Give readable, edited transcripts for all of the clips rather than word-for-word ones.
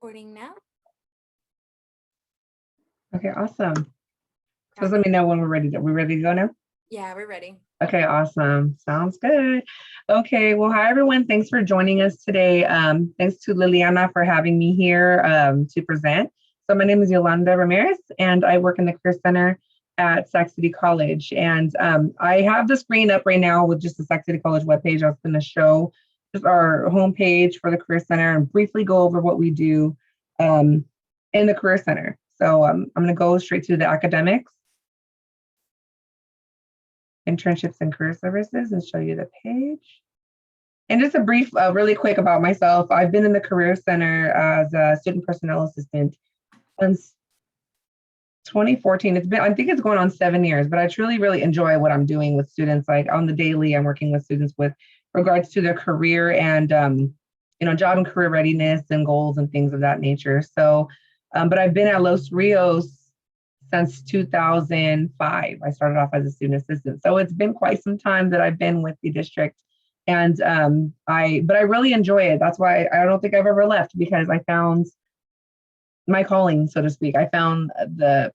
recording now. Okay, awesome. Just let me know when we're ready. Are we ready to go now? Yeah, we're ready. Okay, awesome. Sounds good. Okay, well, hi everyone. Thanks for joining us today. Thanks to Liliana for having me here to present. So my name is Yolanda Ramirez, and I work in the Career Center at Sac City College. And I have the screen up right now with just the Sac City College webpage. I was going to show just our homepage for the Career Center and briefly go over what we do in the Career Center. So I'm going to go straight to the academics, internships and career services, and show you the page. And just a brief, really quick about myself. I've been in the Career Center as a student personnel assistant since 2014. I think it's going on 7 years, but I truly, really enjoy what I'm doing with students. Like on the daily, I'm working with students with regards to their career and, job and career readiness and goals and things of that nature. So, but I've been at Los Rios since 2005. I started off as a student assistant. So it's been quite some time that I've been with the district. And I really enjoy it. That's why I don't think I've ever left, because I found my calling, so to speak. I found the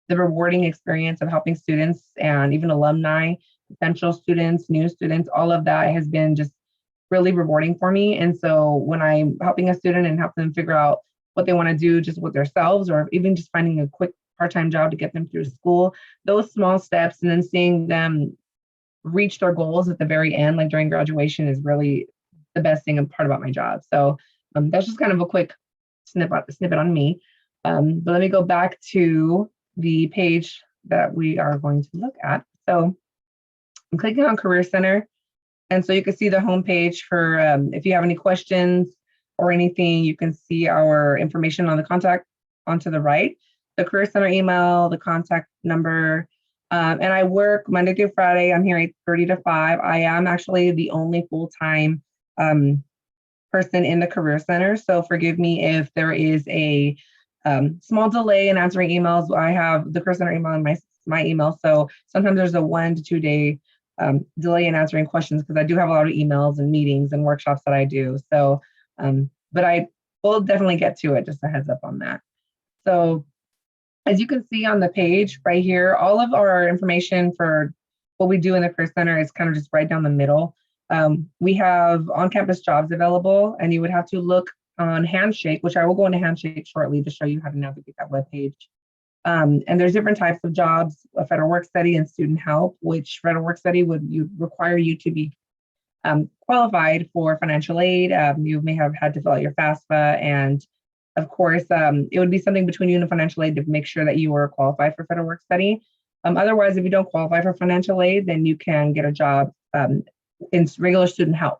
rewarding experience of helping students and even alumni, potential students, new students, all of that has been just really rewarding for me. And so when I'm helping a student and help them figure out what they want to do just with themselves, or even just finding a quick part-time job to get them through school, those small steps and then seeing them reach their goals at the very end, like during graduation, is really the best thing and part about my job. So that's just kind of a quick snippet on me. But let me go back to the page that we are going to look at. So I'm clicking on Career Center. And so you can see the homepage for if you have any questions or anything, you can see our information on the contact onto the right, the Career Center email, the contact number. And I work Monday through Friday. I'm here 8:30 to 5. I am actually the only full-time person in the Career Center. So forgive me if there is a small delay in answering emails. I have the Career Center email in my email. So sometimes there's a 1 to 2 day delay in answering questions, because I do have a lot of emails and meetings and workshops that I do. So, but I will definitely get to it, just a heads up on that. So as you can see on the page right here, all of our information for what we do in the Career Center is kind of just right down the middle. We have on-campus jobs available, and you would have to look on Handshake, which I will go into Handshake shortly to show you how to navigate that webpage. And there's different types of jobs: a federal work study and student help, which federal work study would require you to be qualified for financial aid. You may have had to fill out your FAFSA, and of course, it would be something between you and financial aid to make sure that you were qualified for federal work study. Otherwise, if you don't qualify for financial aid, then you can get a job in regular student help.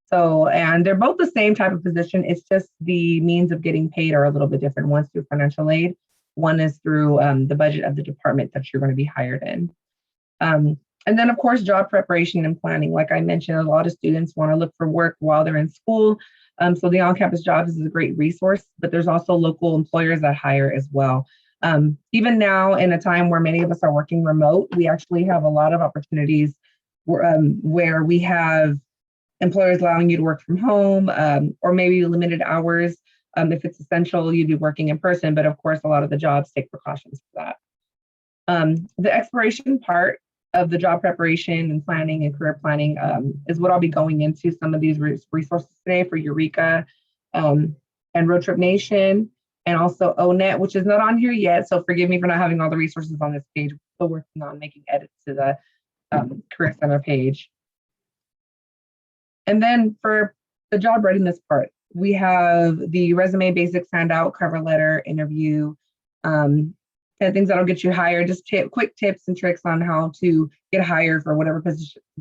So, and they're both the same type of position. It's just the means of getting paid are a little bit different. One's through financial aid. One is through the budget of the department that you're going to be hired in. And then, of course, job preparation and planning. Like I mentioned, a lot of students want to look for work while they're in school. So the on-campus jobs is a great resource, but there's also local employers that hire as well. Even now, in a time where many of us are working remote, we actually have a lot of opportunities where we have employers allowing you to work from home, or maybe limited hours. If it's essential, you'd be working in person, but of course, a lot of the jobs take precautions for that. The exploration part of the job preparation and planning and career planning is what I'll be going into some of these resources today for Eureka and Road Trip Nation, and also ONET, which is not on here yet. So forgive me for not having all the resources on this page. We're still working on making edits to the Career Center page. And then for the job readiness part, we have the resume basics handout, cover letter, interview, and things that'll get you hired. Just quick tips and tricks on how to get hired for whatever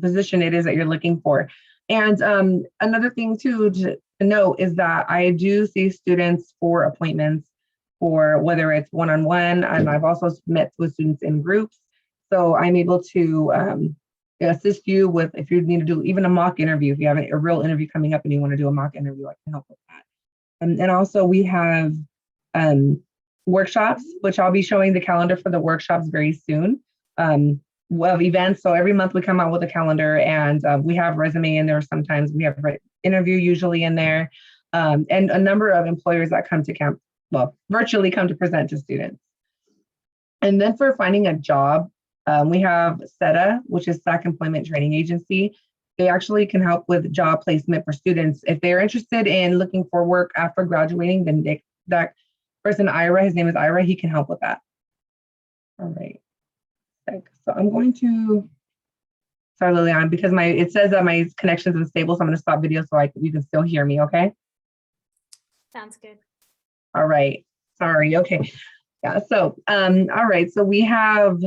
position it is that you're looking for. And another thing too to note is that I do see students for appointments, for whether it's one-on-one, and I've also met with students in groups. So I'm able to assist you with, if you need to do even a mock interview, if you have a real interview coming up and you want to do a mock interview, I can help with that. And also we have workshops, which I'll be showing the calendar for the workshops very soon, of events. So every month we come out with a calendar, and we have resume in there. Sometimes we have interview usually in there. and a number of employers that come to camp, well, virtually come to present to students. And then for finding a job, we have SETA, which is SAC Employment Training Agency. They actually can help with job placement for students. If they're interested in looking for work after graduating, then that person, Ira, his name is Ira, he can help with that. All right. So I'm going to, sorry, Liliana, because it says that my connection's unstable, so I'm going to stop video so you can still hear me, okay? Sounds good. All right. Sorry. Okay. Yeah. So, all right. So we have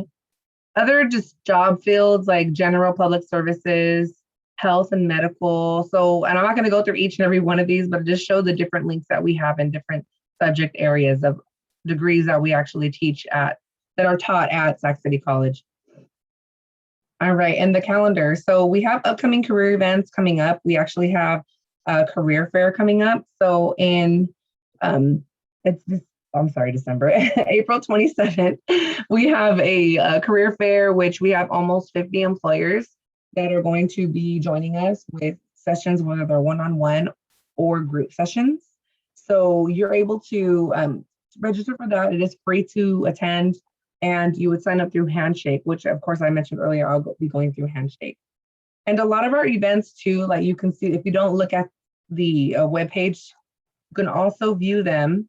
other just job fields like general public services, health and medical. So, and I'm not going to go through each and every one of these, but just show the different links that we have in different subject areas of degrees that we actually teach at, that are taught at Sac City College. All right, and the calendar. So we have upcoming career events coming up. We actually have a career fair coming up. So in, December, April 27th, we have a career fair, which we have almost 50 employers that are going to be joining us with sessions, whether they're one-on-one or group sessions. So you're able to register for that. It is free to attend. And you would sign up through Handshake, which of course I mentioned earlier, I'll be going through Handshake. And a lot of our events too, like you can see, if you don't look at the webpage, you can also view them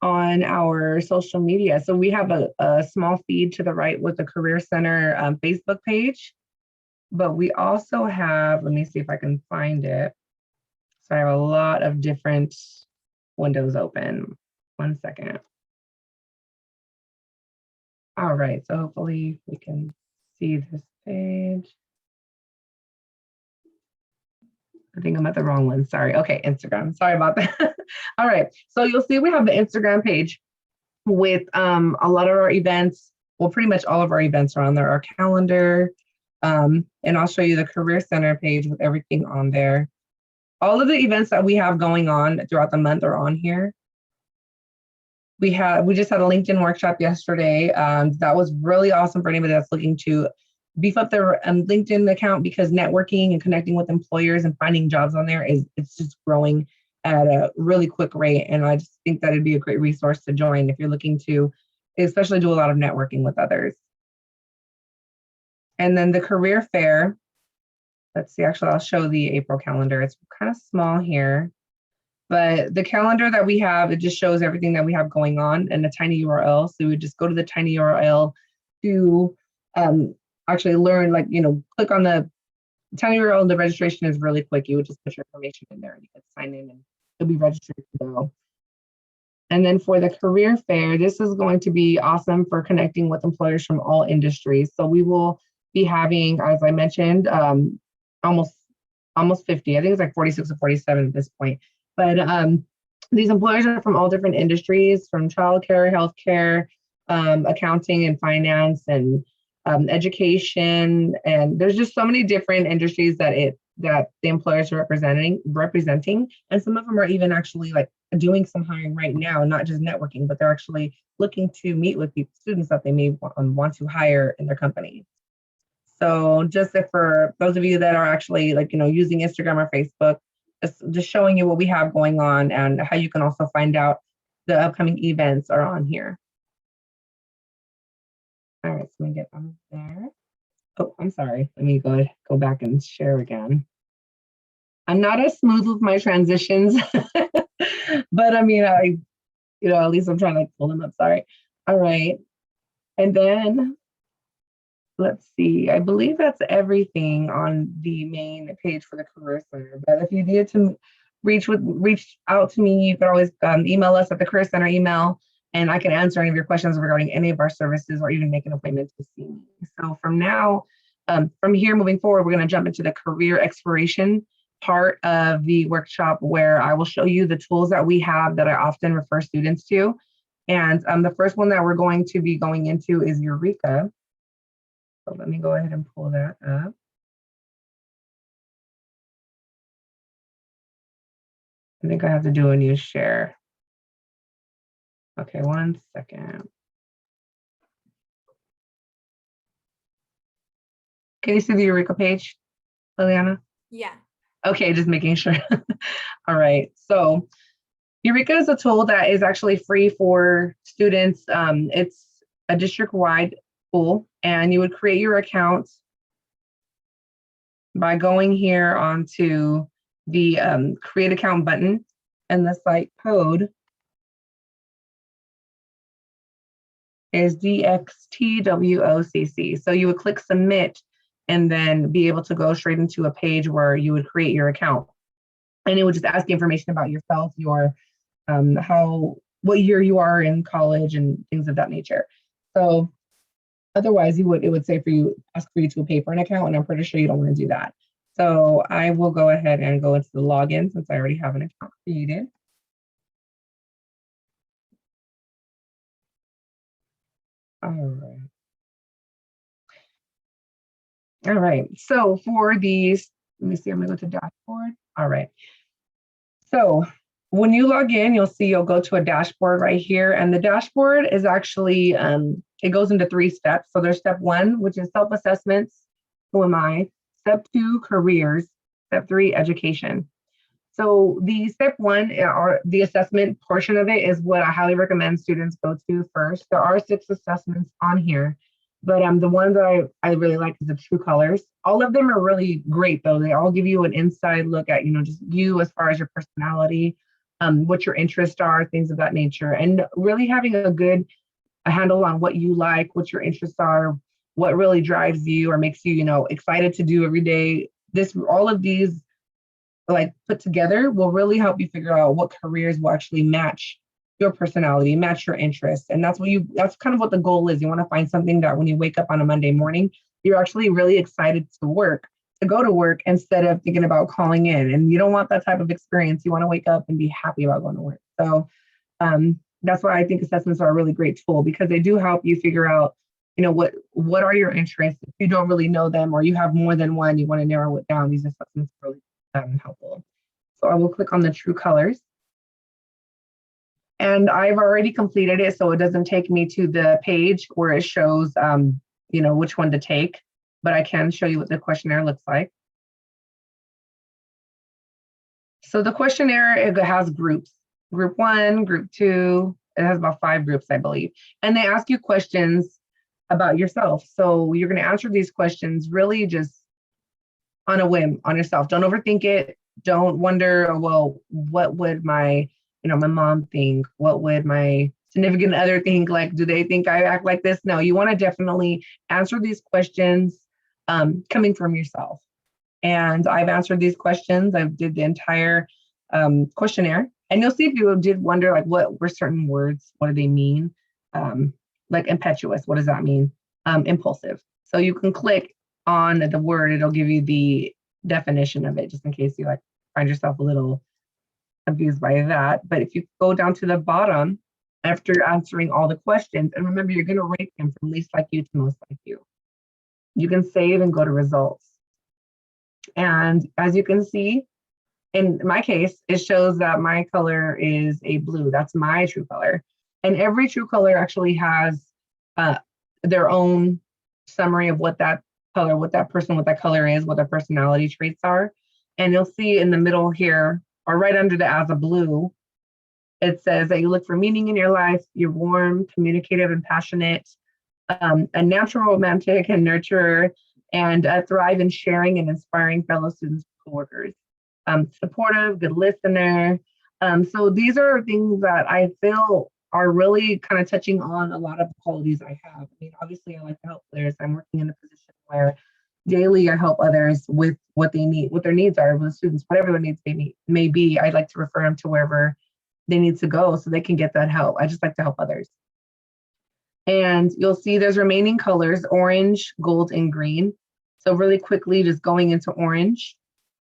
on our social media. So we have a small feed to the right with the Career Center Facebook page, but we also have, let me see if I can find it. So I have a lot of different windows open. One second. All right, so hopefully we can see this page. I think I'm at the wrong one, sorry. Okay, Instagram, sorry about that. All right, so you'll see we have the Instagram page with a lot of our events. Well, pretty much all of our events are on there, our calendar, and I'll show you the Career Center page with everything on there. All of the events that we have going on throughout the month are on here. We just had a LinkedIn workshop yesterday. That was really awesome for anybody that's looking to beef up their LinkedIn account, because networking and connecting with employers and finding jobs on there it's just growing at a really quick rate. And I just think that it'd be a great resource to join if you're looking to, especially do a lot of networking with others. And then the career fair. Let's see, actually, I'll show the April calendar. It's kind of small here. But the calendar that we have, it just shows everything that we have going on in a tiny URL. So we would just go to the tiny URL to actually learn, like, click on the tiny URL. The registration is really quick. You would just put your information in there and you can sign in and you'll be registered to go. And then for the career fair, this is going to be awesome for connecting with employers from all industries. So we will be having, as I mentioned, almost 50. I think it's like 46 or 47 at this point. But these employers are from all different industries, from childcare, healthcare, accounting and finance, and education. And there's just so many different industries that the employers are representing. And some of them are even actually like doing some hiring right now, not just networking, but they're actually looking to meet with students that they may want to hire in their company. So just for those of you that are actually using Instagram or Facebook, just showing you what we have going on and how you can also find out the upcoming events are on here. All right, so let me get on there. Oh, I'm sorry. Let me go back and share again. I'm not as smooth with my transitions, but I mean, at least I'm trying to pull them up. Sorry. All right, and then let's see. I believe that's everything on the main page for the Career Center. But if you needed to reach out to me, you can always email us at the Career Center email, and I can answer any of your questions regarding any of our services or even make an appointment to see me. So from here moving forward, we're going to jump into the career exploration part of the workshop, where I will show you the tools that we have that I often refer students to. And the first one that we're going to be going into is Eureka. So let me go ahead and pull that up. I think I have to do a new share. Okay, one second. Can you see the Eureka page, Liliana? Yeah. Okay, just making sure. All right. So Eureka is a tool that is actually free for students. It's a district-wide tool, and you would create your account by going here onto the create account button, and the site code is DXTWOCC. So you would click submit and then be able to go straight into a page where you would create your account. And it would just ask you information about yourself, your what year you are in college and things of that nature. So otherwise it would say ask for you to pay for an account, and I'm pretty sure you don't want to do that. So I will go ahead and go into the login since I already have an account created. All right. All right. So for these, let me see, I'm gonna go to dashboard. All right. So when you log in, you'll go to a dashboard right here. And the dashboard is actually, it goes into 3 steps. So there's step 1, which is self-assessments. Who am I? Step 2, careers. Step 3, education. So the step 1, or the assessment portion of it, is what I highly recommend students go to first. There are 6 assessments on here, but the one that I really like is the True Colors. All of them are really great, though. They all give you an inside look at, just you as far as your personality, what your interests are, things of that nature, and really having a handle on what you like, what your interests are, what really drives you or makes you, excited to do every day. All of these, like, put together will really help you figure out what careers will actually match your personality, match your interests. And that's kind of what the goal is. You want to find something that when you wake up on a Monday morning, you're actually really excited to go to work instead of thinking about calling in. And you don't want that type of experience. You want to wake up and be happy about going to work. So that's why I think assessments are a really great tool, because they do help you figure out, what are your interests. If you don't really know them, or you have more than one, you want to narrow it down. These assessments are really helpful. So I will click on the True Colors. And I've already completed it, so it doesn't take me to the page where it shows, which one to take, but I can show you what the questionnaire looks like. So the questionnaire, it has groups, group 1, group 2, it has about 5 groups, I believe. And they ask you questions about yourself. So you're going to answer these questions really just on a whim, on yourself. Don't overthink it. Don't wonder, well, what would my mom think? What would my significant other think? Like, do they think I act like this? No, you want to definitely answer these questions coming from yourself. And I've answered these questions. I did the entire questionnaire. And you'll see if you did wonder, like, what were certain words? What do they mean? Like impetuous, what does that mean? Impulsive. So you can click on the word, it'll give you the definition of it, just in case you find yourself a little confused by that. But if you go down to the bottom after answering all the questions, and remember, you're going to rate them from least like you to most like you. You can save and go to results. And as you can see, in my case, it shows that my color is a blue. That's my true color. And every true color actually has their own summary of what that color, what that color is, what their personality traits are. And you'll see in the middle here, or right under the as a blue, it says that you look for meaning in your life, you're warm, communicative, and passionate, a natural romantic and nurturer, and thrive in sharing and inspiring fellow students and coworkers. Supportive, good listener. So these are things that I feel are really kind of touching on a lot of the qualities I have. I mean, obviously I like to help others. I'm working in a position where daily I help others with what they need, what their needs are, with the students, whatever their needs may be. I'd like to refer them to wherever they need to go so they can get that help. I just like to help others. And you'll see there's remaining colors, orange, gold, and green. So really quickly, just going into orange.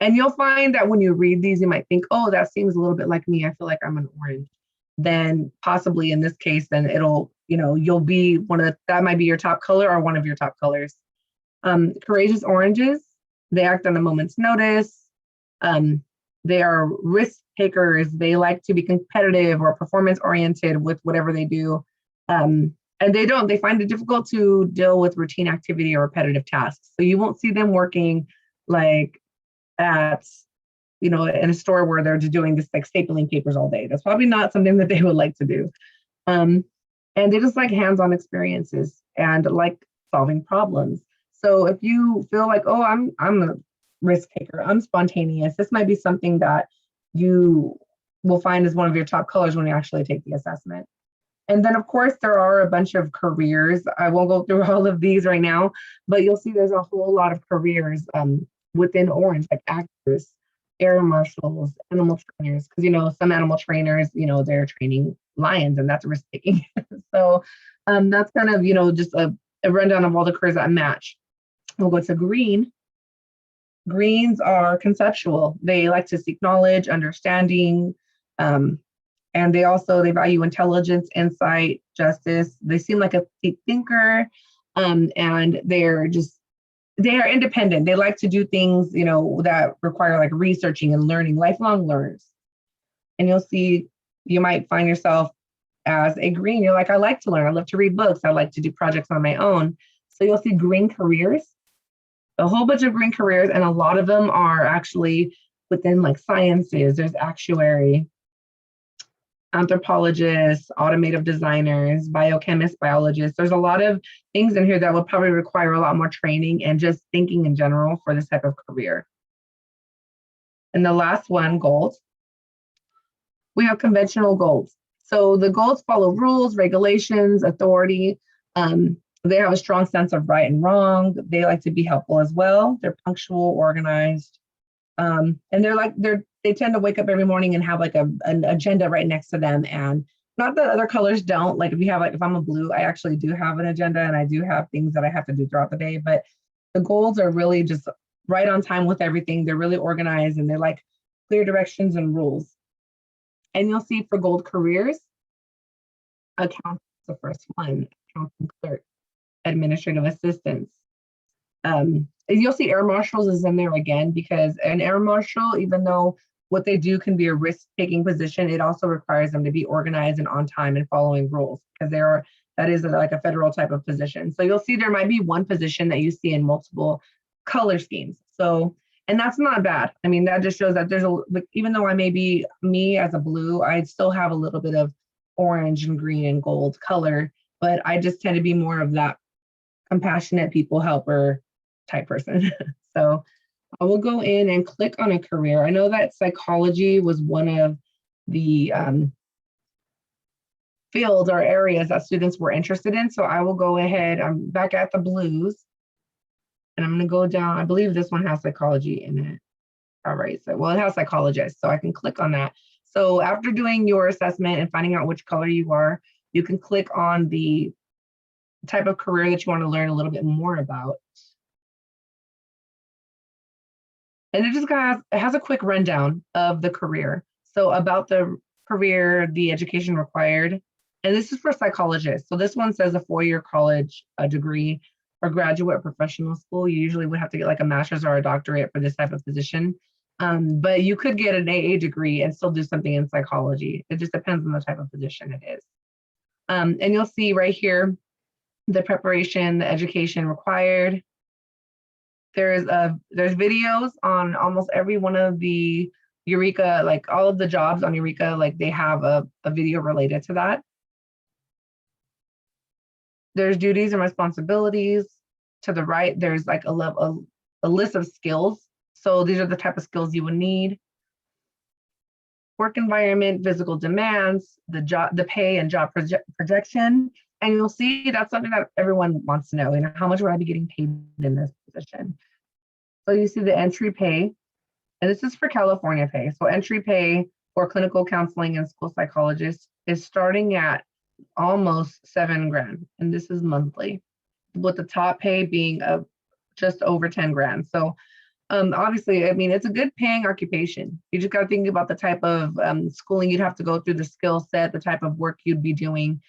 And you'll find that when you read these, you might think, oh, that seems a little bit like me. I feel like I'm an orange. Then possibly in this case, then it'll, you'll be that might be your top color or one of your top colors. Courageous oranges, they act on a moment's notice. They are risk takers. They like to be competitive or performance oriented with whatever they do. And they find it difficult to deal with routine activity or repetitive tasks. So you won't see them working like at in a store where they're just doing this like stapling papers all day. That's probably not something that they would like to do. And they just like hands-on experiences and like solving problems. So if you feel like, oh, I'm a risk taker, I'm spontaneous, this might be something that you will find as one of your top colors when you actually take the assessment. And then of course there are a bunch of careers. I won't go through all of these right now, but you'll see there's a whole lot of careers within Orange, like actors, air marshals, animal trainers, because some animal trainers, they're training lions and that's risk taking. So that's kind of, just a rundown of all the careers that match. We'll go to green. Greens are conceptual. They like to seek knowledge, understanding, and they value intelligence, insight, justice. They seem like a deep thinker, and they are independent. They like to do things, that require like researching and learning, lifelong learners. And you'll see, you might find yourself as a green. You're like, I like to learn. I love to read books. I like to do projects on my own. So you'll see green careers, a whole bunch of green careers, and a lot of them are actually within like sciences. There's actuary, anthropologists, automotive designers, biochemists, biologists. There's a lot of things in here that will probably require a lot more training and just thinking in general for this type of career. And the last one, gold. We have conventional goals. So the goals follow rules, regulations, authority. They have a strong sense of right and wrong. They like to be helpful as well. They're punctual, organized. And they tend to wake up every morning and have like an agenda right next to them. And not that other colors don't. Like if I'm a blue, I actually do have an agenda and I do have things that I have to do throughout the day. But the goals are really just right on time with everything. They're really organized and they're like clear directions and rules. And you'll see for gold careers, accountant is the first one, accountant clerk, administrative assistants. You'll see air marshals is in there again, because an air marshal, even though what they do can be a risk-taking position, it also requires them to be organized and on time and following rules, because that is like a federal type of position. So you'll see there might be one position that you see in multiple color schemes. So, and that's not bad. I mean, that just shows that even though I may be me as a blue, I still have a little bit of orange and green and gold color, but I just tend to be more of that compassionate people helper type person. So I will go in and click on a career. I know that psychology was one of the fields or areas that students were interested in. So I will go ahead, I'm back at the blues, and I'm gonna go down. I believe this one has psychology in it. All right, so it has psychologists, so I can click on that. So after doing your assessment and finding out which color you are, you can click on the type of career that you want to learn a little bit more about. And it has a quick rundown of the career. So about the career, the education required, and this is for psychologists. So this one says a 4-year college degree or graduate professional school. You usually would have to get like a master's or a doctorate for this type of position. But you could get an AA degree and still do something in psychology. It just depends on the type of position it is. And you'll see right here, the preparation, the education required. There's videos on almost every one of the Eureka, like all of the jobs on Eureka, like they have a video related to that. There's duties and responsibilities. To the right, there's like a list of skills. So these are the type of skills you would need. Work environment, physical demands, the pay and job projection. And you'll see that's something that everyone wants to know, how much would I be getting paid in this position? So you see the entry pay, and this is for California pay. So entry pay for clinical counseling and school psychologists is starting at almost $7,000, and this is monthly, with the top pay being just over $10,000. So obviously, I mean, it's a good paying occupation. You just got to think about the type of schooling you'd have to go through, the skill set, the type of work you'd be doing.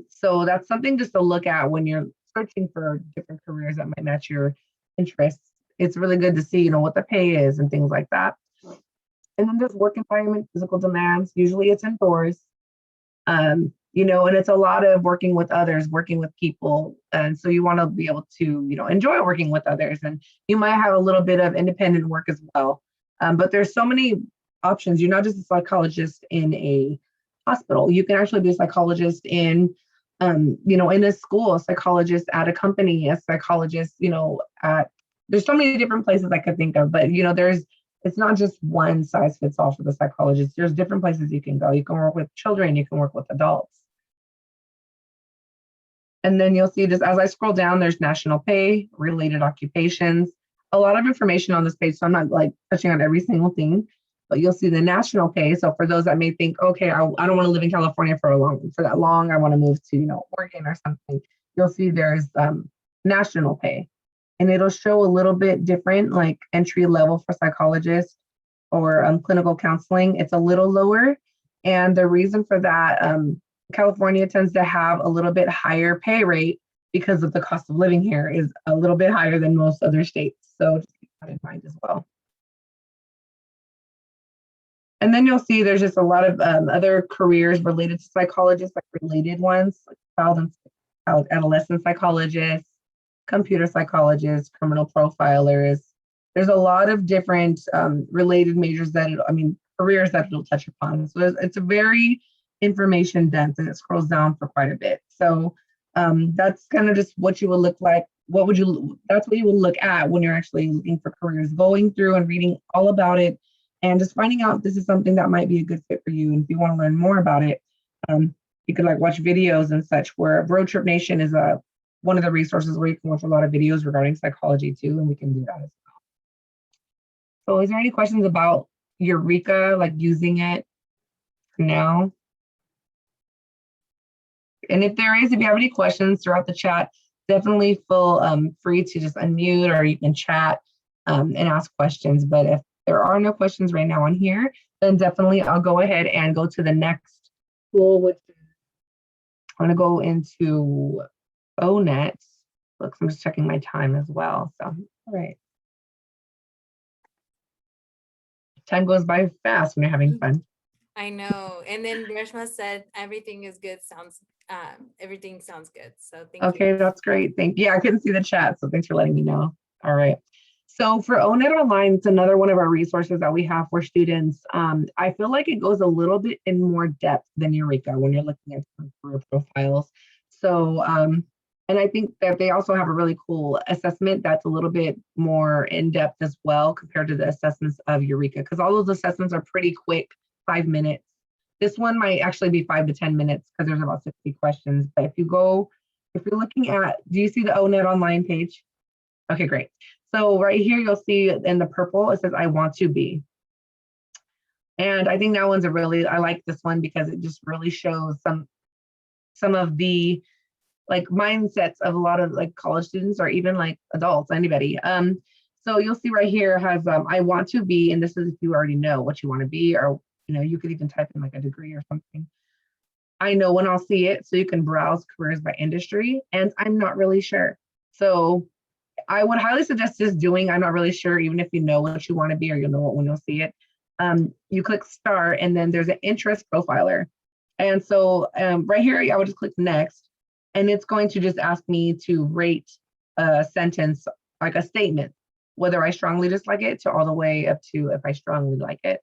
So that's something just to look at when you're searching for different careers that might match your interests. It's really good to see, what the pay is and things like that. And then there's work environment, physical demands. Usually it's indoors, and it's a lot of working with others, working with people. And so you want to be able to, enjoy working with others. And you might have a little bit of independent work as well. But there's so many options. You're not just a psychologist in a hospital. You can actually be a psychologist in, in a school, a psychologist at a company, a psychologist, there's so many different places I could think of, but it's not just one size fits all for the psychologist. There's different places you can go. You can work with children, you can work with adults. And then you'll see just as I scroll down, there's national pay, related occupations, a lot of information on this page. So I'm not like touching on every single thing, but you'll see the national pay. So for those that may think, okay, I don't want to live in California for that long, I want to move to, Oregon or something. You'll see there's national pay, and it'll show a little bit different, like entry level for psychologists or clinical counseling. It's a little lower. And the reason for that, California tends to have a little bit higher pay rate because of the cost of living here is a little bit higher than most other states. So just keep that in mind as well. And then you'll see there's just a lot of other careers related to psychologists, like related ones, like child and adolescent psychologists, computer psychologists, criminal profilers. There's a lot of different related majors careers that it'll touch upon. So it's a very information dense, and it scrolls down for quite a bit. So that's kind of just what you will look like. That's what you will look at when you're actually looking for careers, going through and reading all about it and just finding out if this is something that might be a good fit for you. And if you want to learn more about it, you could watch videos and such, where Road Trip Nation is one of the resources where you can watch a lot of videos regarding psychology too, and we can do that as well. So is there any questions about Eureka, like using it now? And if you have any questions throughout the chat, definitely feel free to just unmute, or you can chat and ask questions. But if there are no questions right now on here, then definitely I'll go ahead and go to the next tool, which is I'm going to go into ONET. Look, I'm just checking my time as well. So, all right. Time goes by fast when you're having fun. I know. And then Reshma said everything is good. Everything sounds good. So thank you. Okay, that's great. Thank you. Yeah, I couldn't see the chat, so thanks for letting me know. All right. So for ONET Online, it's another one of our resources that we have for students. I feel like it goes a little bit in more depth than Eureka when you're looking at career profiles. So, and I think that they also have a really cool assessment that's a little bit more in depth as well compared to the assessments of Eureka, because all those assessments are pretty quick, 5 minutes. This one might actually be 5 to 10 minutes because there's about 60 questions. But if you're looking at, do you see the ONET Online page? Okay, great. So right here, you'll see in the purple, it says, I want to be. And I think that one's I like this one because it just really shows some of the mindsets of a lot of college students, or even adults, anybody. So you'll see right here has I want to be, and this is if you already know what you want to be, or you could even type in a degree or something. I know when I'll see it, so you can browse careers by industry, and I'm not really sure. So I would highly suggest just doing I'm not really sure, even if you know what you want to be, or you'll know it when you'll see it. You click start, and then there's an interest profiler. And so right here, I would just click next, and it's going to just ask me to rate a sentence, like a statement, whether I strongly dislike it to all the way up to if I strongly like it.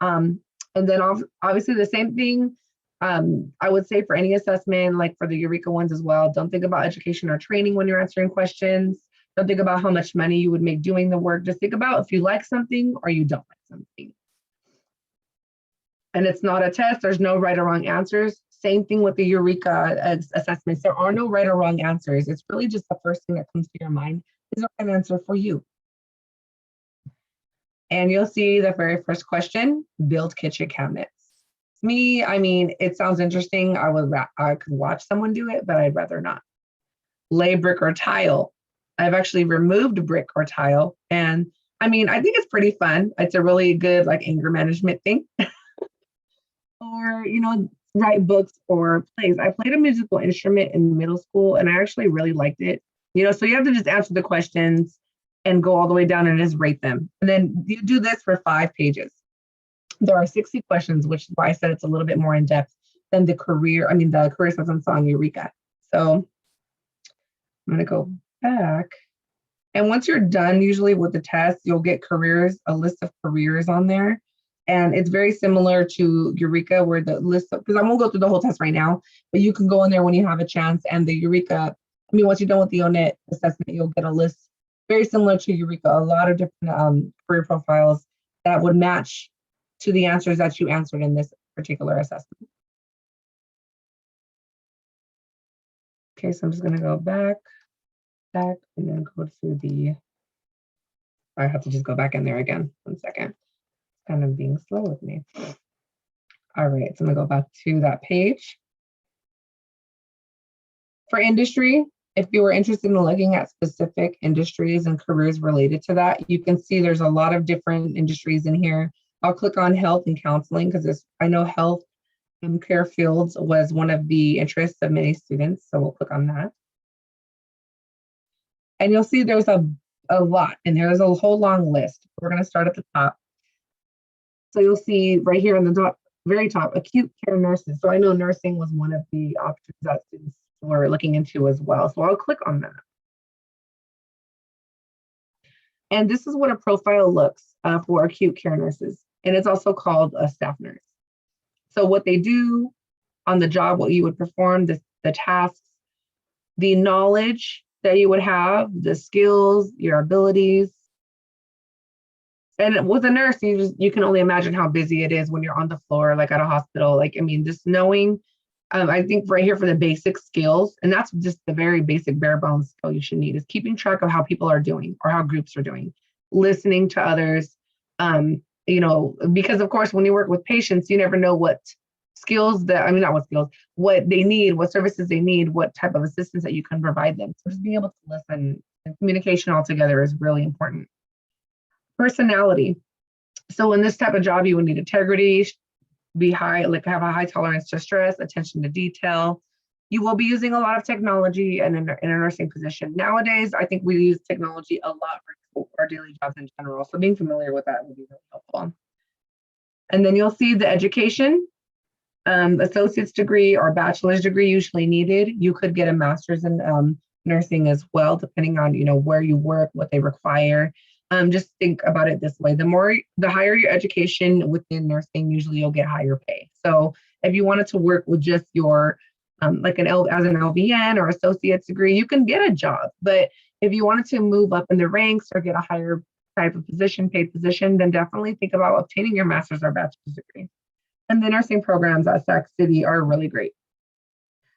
And then obviously the same thing, I would say for any assessment, like for the Eureka ones as well, don't think about education or training when you're answering questions. Don't think about how much money you would make doing the work. Just think about if you like something or you don't like something. And it's not a test. There's no right or wrong answers. Same thing with the Eureka assessments. There are no right or wrong answers. It's really just the first thing that comes to your mind is an answer for you. And you'll see the very first question, build kitchen cabinets. Me, it sounds interesting. I could watch someone do it, but I'd rather not. Lay brick or tile. I've actually removed brick or tile. And I think it's pretty fun. It's a really good anger management thing. Or, write books or plays. I played a musical instrument in middle school, and I actually really liked it. So you have to just answer the questions and go all the way down and just rate them. And then you do this for 5 pages. There are 60 questions, which is why I said it's a little bit more in depth than the career assessments on Eureka. So I'm going to go back. And once you're done, usually with the test, you'll get careers, a list of careers on there. And it's very similar to Eureka, where the list, because I won't go through the whole test right now, but you can go in there when you have a chance. And the Eureka, once you're done with the ONET assessment, you'll get a list very similar to Eureka, a lot of different career profiles that would match to the answers that you answered in this particular assessment. Okay, so I'm just gonna go back, and then go to the, I have to just go back in there again. 1 second. It's kind of being slow with me. All right, so I'm gonna go back to that page. For industry, if you were interested in looking at specific industries and careers related to that, you can see there's a lot of different industries in here. I'll click on health and counseling because I know health and care fields was one of the interests of many students, so we'll click on that. And you'll see there's a lot in there. There's a whole long list. We're going to start at the top. So you'll see right here in the top, very top, acute care nurses. So I know nursing was one of the options that students were looking into as well. So I'll click on that. And this is what a profile looks for acute care nurses. And it's also called a staff nurse. So what they do on the job, what you would perform, the tasks, the knowledge that you would have, the skills, your abilities. And with a nurse, you can only imagine how busy it is when you're on the floor, like at a hospital. Just knowing, I think right here for the basic skills, and that's just the very basic bare bones skill you should need, is keeping track of how people are doing or how groups are doing, listening to others, because of course, when you work with patients, you never know what skills what they need, what services they need, what type of assistance that you can provide them. So just being able to listen, and communication altogether is really important. Personality. So in this type of job, you would need integrity, be high, have a high tolerance to stress, attention to detail. You will be using a lot of technology in a nursing position. Nowadays, I think we use technology a lot for our daily jobs in general. So being familiar with that would be really helpful. And then you'll see the education, associate's degree or bachelor's degree usually needed. You could get a master's in nursing as well, depending on where you work, what they require. Just think about it this way: the higher your education within nursing, usually you'll get higher pay. So if you wanted to work with just your as an LVN or associate's degree, you can get a job. But if you wanted to move up in the ranks or get a higher type of position, paid position, then definitely think about obtaining your master's or bachelor's degree. And the nursing programs at Sac City are really great.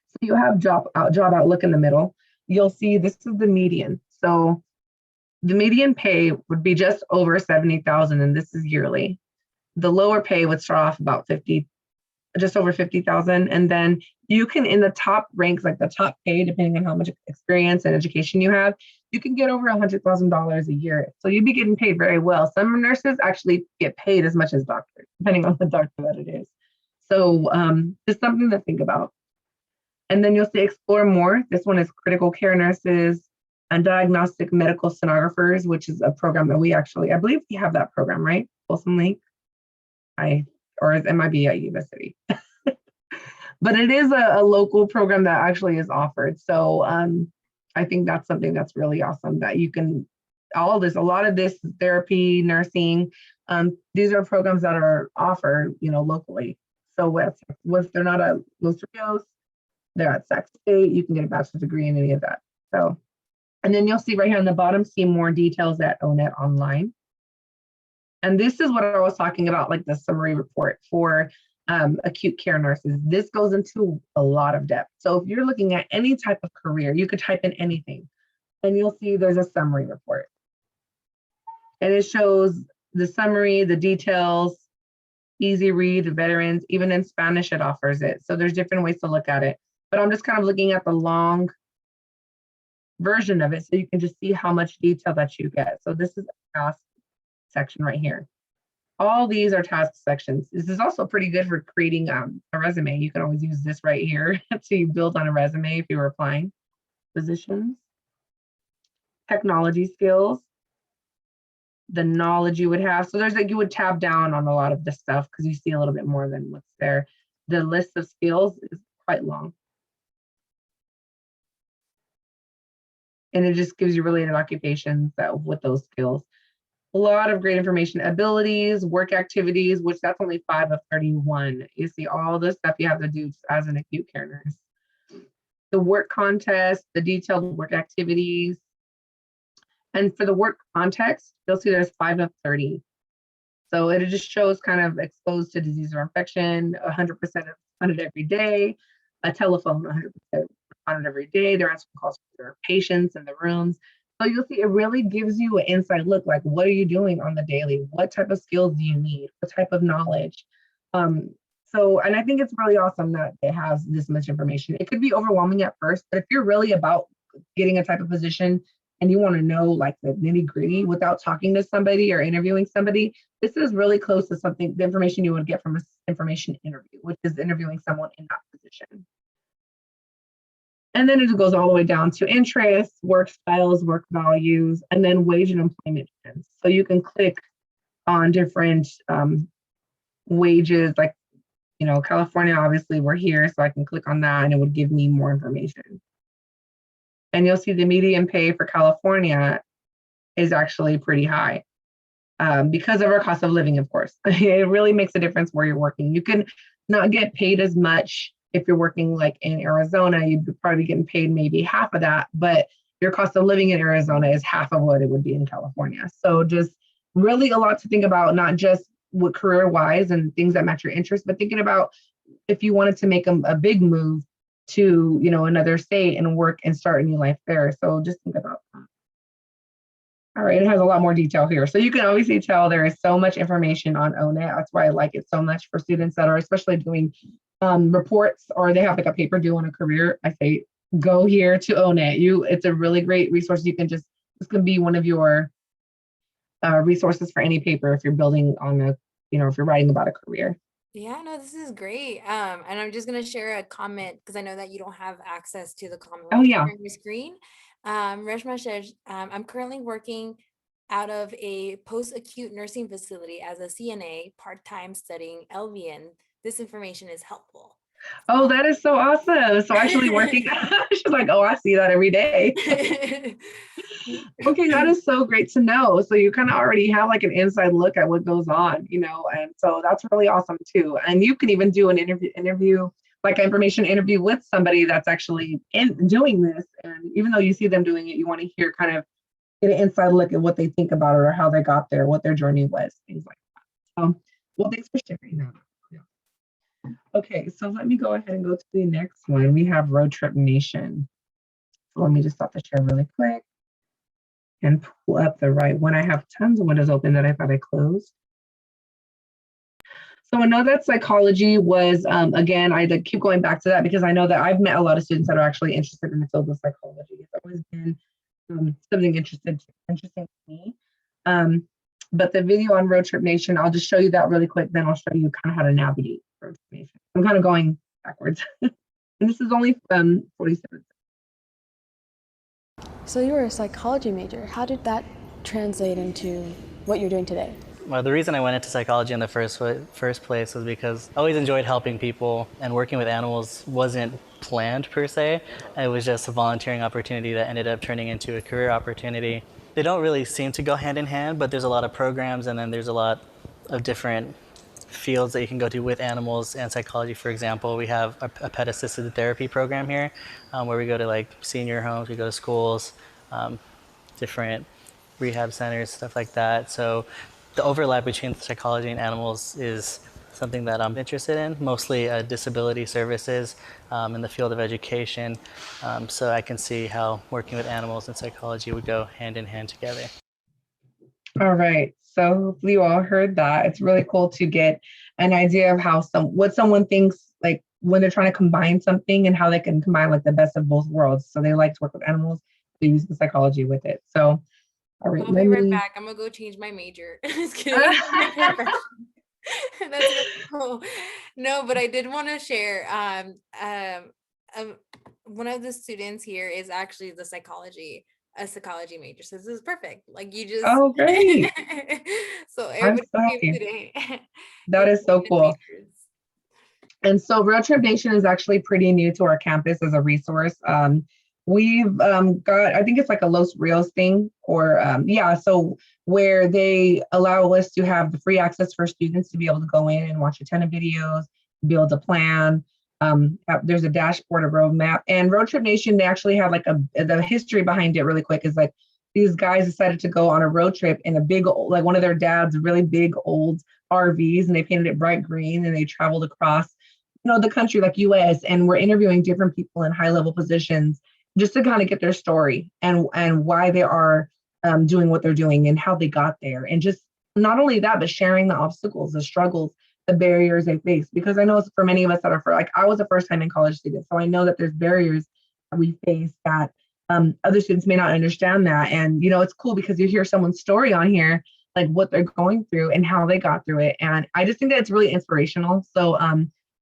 So you have job outlook in the middle. You'll see this is the median. So the median pay would be just over 70,000, and this is yearly. The lower pay would start off about just over 50,000, and then you can, in the top ranks, like the top pay, depending on how much experience and education you have, you can get over $100,000 a year. So you'd be getting paid very well. Some nurses actually get paid as much as doctors, depending on the doctor that it is. So just something to think about. And then you'll see explore more. This one is critical care nurses and diagnostic medical sonographers, which is a program that I believe we have that program, right? Folsom Lake, or it might be at Yuba City. But it is a local program that actually is offered. So I think that's something that's really awesome, that you can, a lot of this therapy, nursing, these are programs that are offered, locally. So if they're not at Los Rios, they're at Sac State, you can get a bachelor's degree in any of that. So, and then you'll see right here on the bottom, see more details at ONET online. And this is what I was talking about, like the summary report for acute care nurses. This goes into a lot of depth. So if you're looking at any type of career, you could type in anything, and you'll see there's a summary report. And it shows the summary, the details, easy read, veterans, even in Spanish it offers it. So there's different ways to look at it. But I'm just kind of looking at the long version of it so you can just see how much detail that you get. So this is a task section right here. All these are task sections. This is also pretty good for creating a resume. You can always use this right here to build on a resume if you were applying positions. Technology skills, the knowledge you would have. So you would tab down on a lot of this stuff because you see a little bit more than what's there. The list of skills is quite long. And it just gives you related occupations with those skills. A lot of great information, abilities, work activities, which that's only 5 of 31. You see all the stuff you have to do as an acute care nurse. The work contest, the detailed work activities. And for the work context, you'll see there's 5 of 30. So it just shows kind of exposed to disease or infection, 100% on it every day, a telephone 100% on it every day. They're answering calls for their patients in the rooms. So you'll see it really gives you an inside look, like what are you doing on the daily? What type of skills do you need? What type of knowledge? And I think it's really awesome that it has this much information. It could be overwhelming at first, but if you're really about getting a type of position and you want to know like the nitty gritty without talking to somebody or interviewing somebody, this is really close to something, the information you would get from an information interview, which is interviewing someone in that position. And then it goes all the way down to interests, work styles, work values, and then wage and employment trends. So you can click on different wages, like, California, obviously we're here, so I can click on that and it would give me more information. And you'll see the median pay for California is actually pretty high because of our cost of living, of course. It really makes a difference where you're working. You can not get paid as much if you're working like in Arizona. You'd probably be getting paid maybe half of that, but your cost of living in Arizona is half of what it would be in California. So just really a lot to think about, not just with career-wise and things that match your interests, but thinking about if you wanted to make a big move to, another state and work and start a new life there. So just think about that. All right, it has a lot more detail here. So you can obviously tell there is so much information on ONET. That's why I like it so much for students that are especially doing reports or they have like a paper due on a career. I say, go here to ONET. It's a really great resource. This can be one of your resources for any paper if you're building on if you're writing about a career. Yeah, no, this is great. And I'm just gonna share a comment because I know that you don't have access to the comment. Oh yeah. On your screen. Reshma says, I'm currently working out of a post-acute nursing facility as a CNA, part-time studying LVN. This information is helpful. Oh, that is so awesome. So actually working, she's like, oh, I see that every day. Okay, that is so great to know. So you kind of already have like an inside look at what goes on, and so that's really awesome too. And you can even do an interview, like an information interview with somebody that's actually doing this. And even though you see them doing it, you want to hear kind of get an inside look at what they think about it or how they got there, what their journey was, things like that. Well, thanks for sharing that. Okay, so let me go ahead and go to the next one. We have Road Trip Nation. So let me just stop the share really quick and pull up the right one. I have tons of windows open that I thought I closed. So I know that psychology was, again, I keep going back to that because I know that I've met a lot of students that are actually interested in the field of psychology. It's always been something interesting to me. But the video on Road Trip Nation, I'll just show you that really quick. Then I'll show you kind of how to navigate Road Trip Nation. I'm kind of going backwards. And this is only 47. So you were a psychology major. How did that translate into what you're doing today? Well, the reason I went into psychology in the first place was because I always enjoyed helping people, and working with animals wasn't planned per se. It was just a volunteering opportunity that ended up turning into a career opportunity. They don't really seem to go hand in hand, but there's a lot of programs, and then there's a lot of different fields that you can go to with animals and psychology. For example, we have a pet assisted therapy program here where we go to like senior homes, we go to schools, different rehab centers, stuff like that. So the overlap between psychology and animals is something that I'm interested in, mostly disability services in the field of education. So I can see how working with animals and psychology would go hand in hand together. All right. So hopefully you all heard that. It's really cool to get an idea of how what someone thinks, like when they're trying to combine something and how they can combine like the best of both worlds. So they like to work with animals, they use the psychology with it. So, all right. I'll be right back. I'm gonna go change my major. Just kidding. That's really cool. No, but I did want to share. One of the students here is actually a psychology major. So this is perfect. Like you just. Oh, great. So everybody came today. That is so cool. And so Road Trip Nation is actually pretty new to our campus as a resource. We've got, I think it's like a Los Rios thing, or yeah, so where they allow us to have the free access for students to be able to go in and watch a ton of videos, build a plan. There's a dashboard, a roadmap, and Road Trip Nation, they actually have like the history behind it really quick is like these guys decided to go on a road trip in a big, like one of their dad's really big old RVs, and they painted it bright green, and they traveled across, the country, like US, and we're interviewing different people in high level positions just to kind of get their story and why they are doing what they're doing and how they got there. And just not only that, but sharing the obstacles, the struggles, the barriers they face. Because I know it's for many of us that are like, I was a first time in college student. So I know that there's barriers that we face that other students may not understand that. And, it's cool because you hear someone's story on here, like what they're going through and how they got through it. And I just think that it's really inspirational. So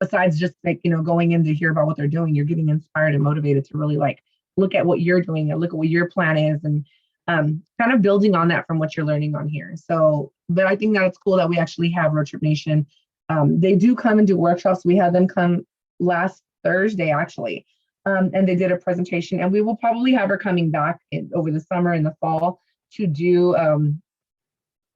besides just like, going in to hear about what they're doing, you're getting inspired and motivated to really like look at what you're doing and look at what your plan is and kind of building on that from what you're learning on here. So, but I think that it's cool that we actually have Road Trip Nation. They do come and do workshops. We had them come last Thursday, actually, and they did a presentation. And we will probably have her coming back over the summer and the fall to do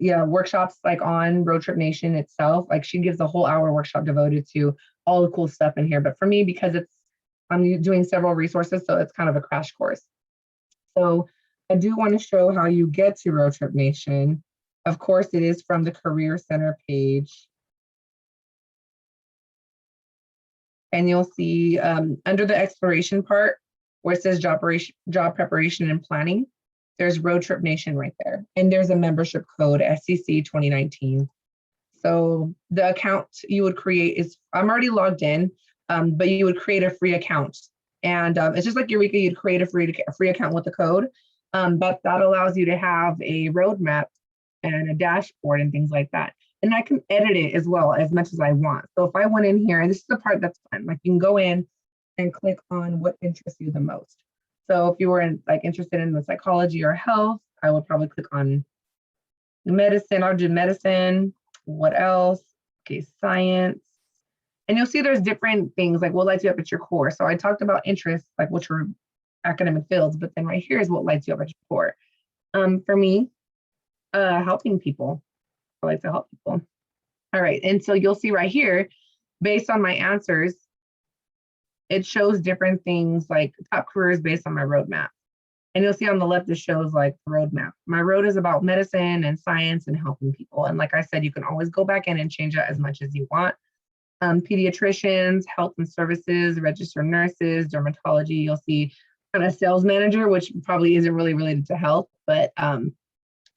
workshops like on Road Trip Nation itself. Like she gives a whole hour workshop devoted to all the cool stuff in here. But for me, because I'm doing several resources, so it's kind of a crash course. So I do want to show how you get to Road Trip Nation. Of course, it is from the Career Center page. And you'll see under the exploration part where it says job preparation and planning, there's Road Trip Nation right there. And there's a membership code, SCC 2019. So the account you would create is, I'm already logged in, but you would create a free account. And it's just like Eureka, you'd create a free account with the code, but that allows you to have a roadmap and a dashboard and things like that. And I can edit it as well as much as I want. So if I went in here, and this is the part that's fun, like you can go in and click on what interests you the most. So if you were interested in the psychology or health, I would probably click on medicine. I'll do medicine. What else? Okay, science. And you'll see there's different things like what lights you up at your core. So I talked about interests, like which were academic fields, but then right here is what lights you up at your core. For me, helping people. I like to help people. All right, and so you'll see right here, based on my answers, it shows different things like top careers based on my roadmap. And you'll see on the left, it shows like the roadmap. My road is about medicine and science and helping people. And like I said, you can always go back in and change that as much as you want. Pediatricians, health and services, registered nurses, dermatology. You'll see kind of sales manager, which probably isn't really related to health, but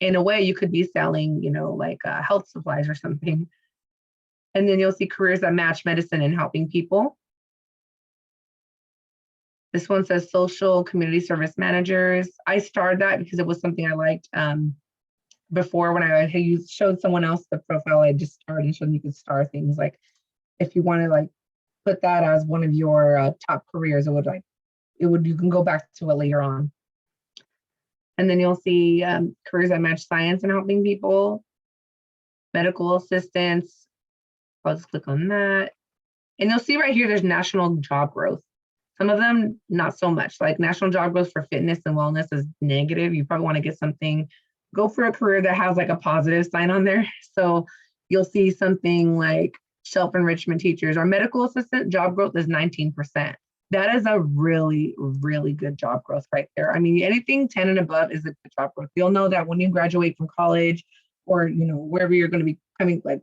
in a way you could be selling, like health supplies or something. And then you'll see careers that match medicine and helping people. This one says social community service managers. I starred that because it was something I liked before when I showed someone else the profile I just started and showed you could star things. Like if you want to like put that as one of your top careers, you can go back to it later on. And then you'll see careers that match science and helping people, medical assistants. I'll just click on that. And you'll see right here, there's national job growth. Some of them, not so much. Like national job growth for fitness and wellness is negative. You probably want to get something, go for a career that has like a positive sign on there. So you'll see something like shelf enrichment teachers or medical assistant job growth is 19%. That is a really, really good job growth right there. I mean, anything 10 and above is a good job growth. You'll know that when you graduate from college or, wherever you're going to be coming, like,